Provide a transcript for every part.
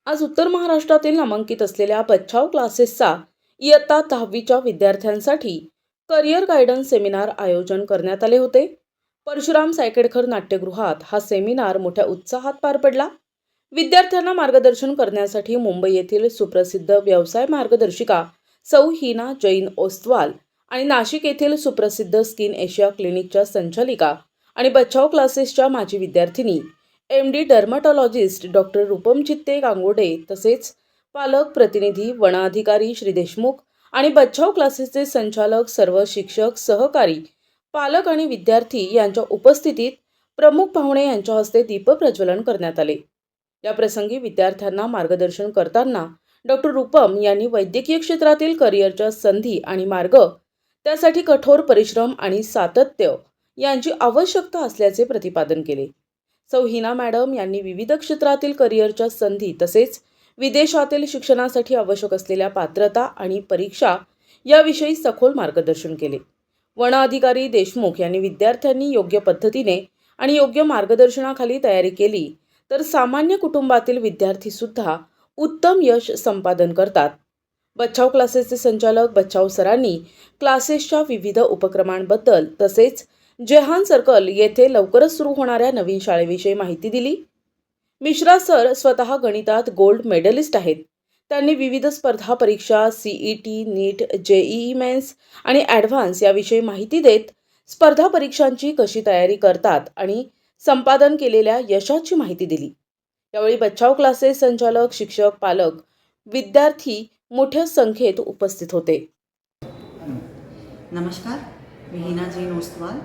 आज उत्तर महाराष्ट्रातील नामांकित असलेल्या बच्छाव क्लासेसचा इयत्ता 10वीच्या विद्यार्थ्यांसाठी करिअर गायडन्स सेमिनार आयोजन करण्यात आले होते. परशुराम सायकेडकर नाट्यगृहात हा सेमिनार मोठ्या उत्साहात पार पडला. विद्यार्थ्यांना मार्गदर्शन करण्यासाठी मुंबई येथील सुप्रसिद्ध व्यवसाय मार्गदर्शिका सौ हिना जैन ओस्तवाल आणि नाशिक येथील सुप्रसिद्ध स्किन एशिया क्लिनिकच्या संचालिका आणि बच्छाव क्लासेसच्या माजी विद्यार्थिनी MD डर्मॅटॉलॉजिस्ट डॉक्टर रूपम चित्ते गांगोडे तसेच पालक प्रतिनिधी वनाधिकारी श्री देशमुख आणि बच्छाव क्लासेसचे संचालक सर्व शिक्षक सहकारी पालक आणि विद्यार्थी यांच्या उपस्थितीत प्रमुख पाहुणे यांच्या हस्ते दीपप्रज्वलन करण्यात आले. या प्रसंगी विद्यार्थ्यांना मार्गदर्शन करताना डॉक्टर रूपम यांनी वैद्यकीय क्षेत्रातील करिअरच्या संधी आणि मार्ग त्यासाठी कठोर परिश्रम आणि सातत्य यांची आवश्यकता असल्याचे प्रतिपादन केले. सौ हिना मॅडम यांनी विविध क्षेत्रातील करिअरच्या संधी तसेच विदेशातील शिक्षणासाठी आवश्यक असलेल्या पात्रता आणि परीक्षा याविषयी सखोल मार्गदर्शन केले. वन अधिकारी देशमुख यांनी विद्यार्थ्यांनी योग्य पद्धतीने आणि योग्य मार्गदर्शनाखाली तयारी केली तर सामान्य कुटुंबातील विद्यार्थी सुद्धा उत्तम यश संपादन करतात. बच्छाव क्लासेसचे संचालक बच्छाव सरांनी क्लासेसच्या विविध उपक्रमांबद्दल तसेच जेहान सर्कल येथे लवकरच सुरू होणाऱ्या नवीन शाळेविषयी माहिती दिली. मिश्रा सर स्वतः गणितात गोल्ड मेडलिस्ट आहेत. त्यांनी विविध स्पर्धा परीक्षा CET, नीट, JEE मेन्स आणि ॲडव्हान्स याविषयी माहिती देत स्पर्धा परीक्षांची कशी तयारी करतात आणि संपादन केलेल्या यशाची माहिती दिली. यावेळी बच्छाव क्लासेस संचालक, शिक्षक, पालक, विद्यार्थी मोठ्या संख्येत उपस्थित होते. नमस्कार, मी Hina Jain Ostwal.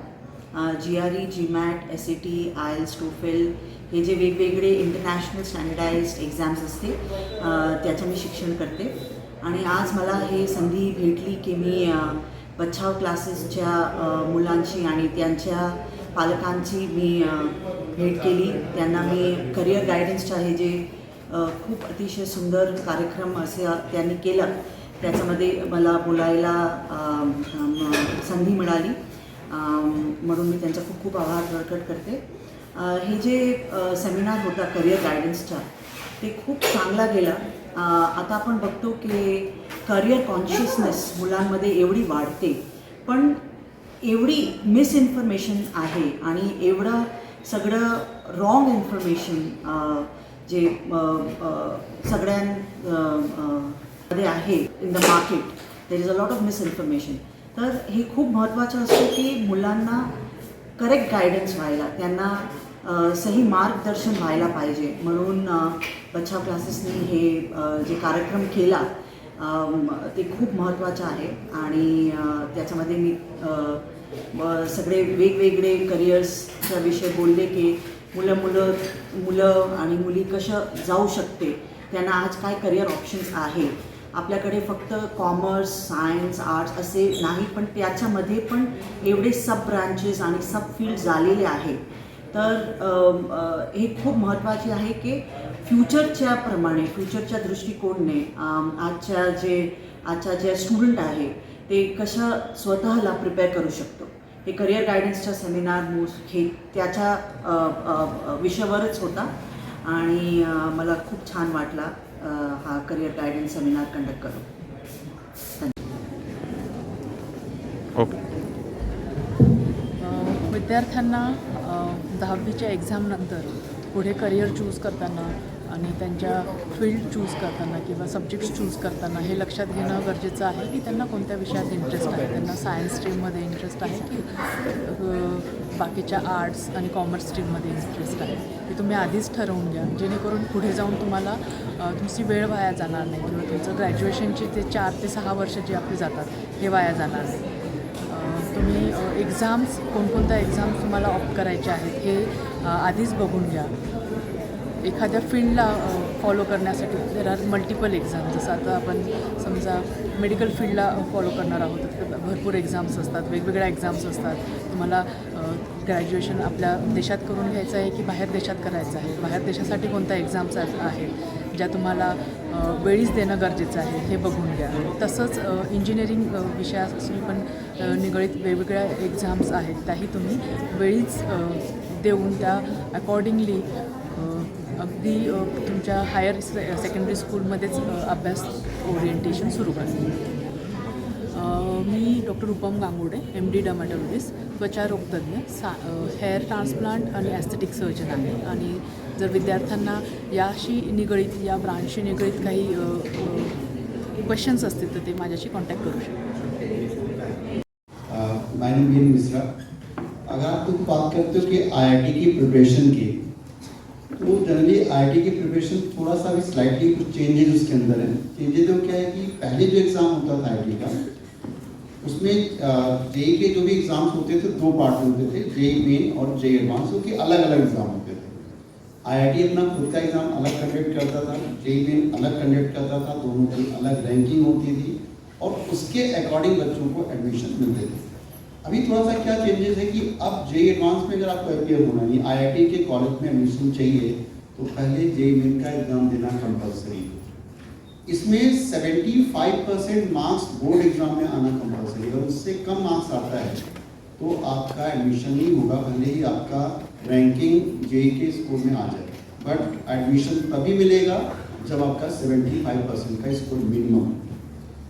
GRE, GMAT, SAT, IELTS, TOEFL हे जे वेगवेगळे इंटरनॅशनल स्टँडर्डाइज्ड एक्झाम्स असते त्याचं मी शिक्षण करते. आणि आज मला हे संधी भेटली की मी बच्छाव क्लासेसच्या मुलांची आणि त्यांच्या पालकांची मी भेट केली. त्यांना मी करिअर गायडन्सच्या हे जे खूप अतिशय सुंदर कार्यक्रम असे त्यांनी केलं त्याच्यामध्ये मला बोलायला संधी मिळाली, म्हणून मी त्यांचा खूप खूप आभार प्रकट करते. हे जे सेमिनार होता करिअर गायडन्सचा ते खूप चांगला गेला. आता आपण बघतो की करिअर कॉन्शियसनेस मुलांमध्ये एवढी वाढते, पण एवढी मिसइन्फॉर्मेशन आहे आणि एवढं सगळं रॉंग इन्फॉर्मेशन जे सगळ्यांमध्ये आहे in the market. There is a lot of misinformation. तर हे खूप महत्त्वाचं असतं की मुलांना करेक्ट गायडन्स व्हायला, त्यांना सही मार्गदर्शन व्हायला पाहिजे. म्हणून बच्छाव क्लासेसनी हे जे कार्यक्रम केला ते खूप महत्त्वाचं आहे. आणि त्याच्यामध्ये मी सगळे वेगवेगळे करिअर्सच्या विषय बोलले की मुलं आणि मुली कसं जाऊ शकते, त्यांना आज काय करिअर ऑप्शन्स आहे. आपल्याकडे फक्त कॉमर्स, सायन्स, आर्ट्स असे नाही, पण त्याच्यामध्ये पण एवढे सब ब्रांचेस आणि सब फील्ड झालेले आहे. तर हे खूप महत्त्वाचे आहे की फ्युचरच्या दृष्टिकोनाने आजच्या जे स्टुडंट आहे ते कसं स्वतःला प्रिपेअर करू शकतो. हे करिअर गायडन्सचा सेमिनार हे त्याच्या विषयावरच होता आणि मला खूप छान वाटला हा करिअर गायडन्स सेमिनार कंडक्ट करून. विद्यार्थ्यांना 10वीच्या एक्झामनंतर पुढे करिअर चूज करताना आणि त्यांच्या फील्ड चूज करताना किंवा सब्जेक्ट्स चूज करताना हे लक्षात घेणं गरजेचं आहे की त्यांना कोणत्या विषयात इंटरेस्ट आहे. त्यांना सायन्स स्ट्रीममध्ये इंटरेस्ट आहे की बाकीच्या आर्ट्स आणि कॉमर्स स्ट्रीममध्ये इंटरेस्ट आहे. हे तुम्ही आधीच ठरवून घ्या, जेणेकरून पुढे जाऊन तुम्हाला तुमची वेळ वाया जाणार नाही किंवा तुमचं ग्रॅज्युएशनची ते 4 ते 6 वर्ष जी आपली जातात हे वाया जाणार नाही. तुम्ही एक्झाम्स कोणकोणत्या एक्झाम्स तुम्हाला ऑप्ट करायचे आहेत हे आधीच बघून घ्या. एखाद्या फील्डला फॉलो करण्यासाठी देर आर मल्टिपल एक्झाम. जसं आता आपण समजा मेडिकल फील्डला फॉलो करणार आहोत तर भरपूर एक्झाम्स असतात, वेगवेगळ्या एक्झाम्स असतात. तुम्हाला ग्रॅज्युएशन आपल्या देशात करून घ्यायचं आहे की बाहेर देशात करायचं आहे, बाहेर देशासाठी कोणत्या एक्झाम्स आहेत ज्या तुम्हाला वेळीच देणं गरजेचं आहे हे बघून घ्या. तसंच इंजिनिअरिंग विषयाशी पण निगडीत वेगवेगळ्या एक्झाम्स आहेत, त्याही तुम्ही वेळीच देऊन त्या अकॉर्डिंगली अगदी तुमच्या हायर सेकंडरी स्कूलमध्येच अभ्यास ओरिएंटेशन सुरू करते. मी doctor Rupam Gangude, MD dermatologist, त्वचारोगतज्ञ, हेअर ट्रान्सप्लांट आणि ॲस्थेटिक सर्जन आहे. आणि जर विद्यार्थ्यांना याशी निगडीत, या ब्रांचशी निगडीत काही क्वेश्चन्स असतील तर ते माझ्याशी कॉन्टॅक्ट करू शकतात. माय नेम बीन मिश्रा. अगर आप लोग बात करते हो कि IIT की प्रिपरेशन की, तो जनरली IIT की प्रिपरेशन थोड़ा सा भी स्लाइटली कुछ चेंजेस उसके अंदर है. चेंजेस तो क्या है कि पहले जो एग्ज़ाम होता था IIT का, उसमें JEE के जो भी एग्ज़ाम्स होते थे दो पार्ट में होते थे, JEE मेन और JEE एडवांस, जो कि अलग अलग एग्ज़ाम होते थे. IIT अपना खुद का एग्ज़ाम अलग कंडक्ट करता था, JEE मेन अलग कंडक्ट करता था, दोनों की अलग रैंकिंग होती थी और उसके अकॉर्डिंग बच्चों को एडमिशन मिलते थे. अभी थोड़ा सा क्या चेंजेस है कि अब JEE एडवांस में अगर आपको अपियर होना है, IIT के कॉलेज में एडमिशन चाहिए तो पहले JEE मेन का एग्ज़ाम देना कंपलसरी. इसमें 75% मार्क्स बोर्ड एग्जाम में आना कंपलसरी है. उससे कम मार्क्स आता है तो आपका एडमिशन नहीं होगा, भले ही आपका रैंकिंग JEE के स्कोर में आ जाए. बट एडमिशन तभी मिलेगा जब आपका 75% का स्कोर मिनिमम.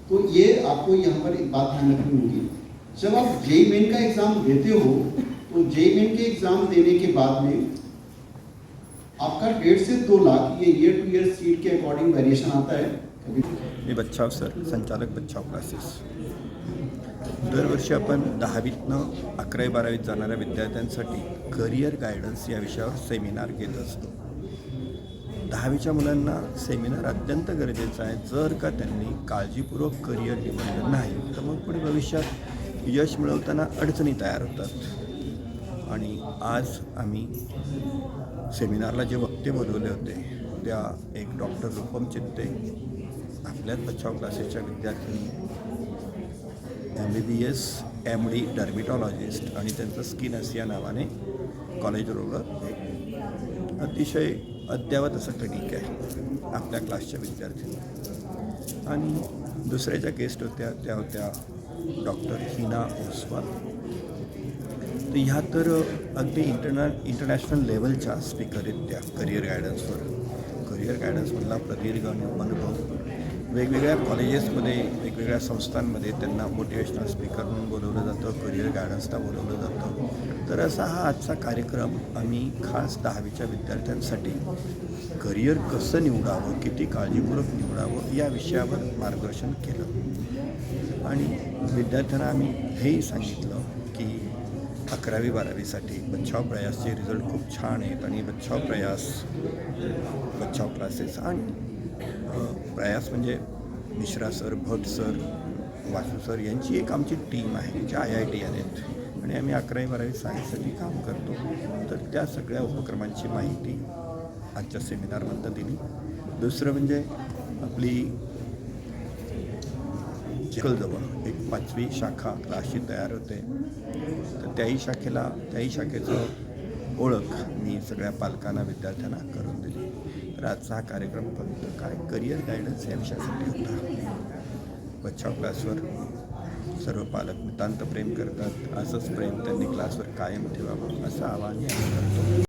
तो ये आपको यहाँ पर एक बात ध्यान रखनी होगी. जब आप JEE मेन का एग्ज़ाम देते हो तो JEE मेन के एग्ज़ाम देने के बाद में आपका 1.5 से 2 लाख ये ईयर टू ईयर सीट के अकॉर्डिंग वेरिएशन आता है. मी बच्छाव सर, संचालक बच्छाव क्लासेस. दरवर्षी आपण 10वीतनं 11वी-12वीत जाणाऱ्या विद्यार्थ्यांसाठी करिअर गायडन्स या विषयावर सेमिनार घेत असतो. 10वीच्या मुलांना सेमिनार अत्यंत गरजेचं आहे. जर का त्यांनी काळजीपूर्वक करिअर निवडलं नाही तर मग पुढे भविष्यात यश मिळवताना अडचणी तयार होतात. आणि आज आम्ही सेमिनारला जे वक्ते बोलवले होते त्या एक डॉक्टर रूपम चित्ते, आपल्याच बच्छाव क्लासेसच्या विद्यार्थ्यांनी, MBBS MD डर्मिटॉलॉजिस्ट आणि त्यांचं स्किन या नावाने कॉलेजबरोबर एक अतिशय अद्ययावत असं क्लिनिक आहे आपल्या क्लासच्या विद्यार्थ्यांनी. आणि दुसऱ्या ज्या गेस्ट होत्या त्या होत्या डॉक्टर हिना ओसवाल. तर ह्या तर अगदी इंटरनॅशनल लेवलच्या स्पीकर आहेत त्या करिअर गायडन्सवर. करिअर गायडन्समधला प्रदीर्घ अनुभव, वेगवेगळ्या कॉलेजेसमध्ये, वेगवेगळ्या संस्थांमध्ये त्यांना मोटिवेशनल स्पीकर म्हणून बोलवलं जातं, करिअर गायडन्सला बोलवलं जातं. तर असा हा आजचा कार्यक्रम आम्ही खास 10वीच्या विद्यार्थ्यांसाठी करिअर कसं निवडावं, किती काळजीपूर्वक निवडावं या विषयावर मार्गदर्शन केलं. आणि विद्यार्थ्यांना आम्ही हेही सांगितलं की 11वी-12वीसाठी बच्छाव प्रयासचे रिझल्ट खूप छान आहेत आणि बच्छाव प्रयास, बच्छाव क्लासेस आणि प्रयास म्हणजे मिश्रा सर, भट सर, वासू सर यांची एक आमची टीम आहे जी IIT आहेत आणि आम्ही 11वी-12वी सायन्ससाठी काम करतो. तर त्या सगळ्या उपक्रमांची माहिती आजच्या सेमिनारमधनं दिली. दुसरं म्हणजे आपली चिखलजवळ एक 5वी शाखा क्लासची तयार होते. तर त्याही शाखेचं ओळख मी सगळ्या पालकांना, विद्यार्थ्यांना करून दिली. तर आजचा हा कार्यक्रम फक्त काय करिअर गायडन्स या विषयासाठी होता. बच्छाव क्लासवर सर्व पालक नितांत प्रेम करतात. असंच प्रेम त्यांनी क्लासवर कायम ठेवावं असं आवाहन करतो.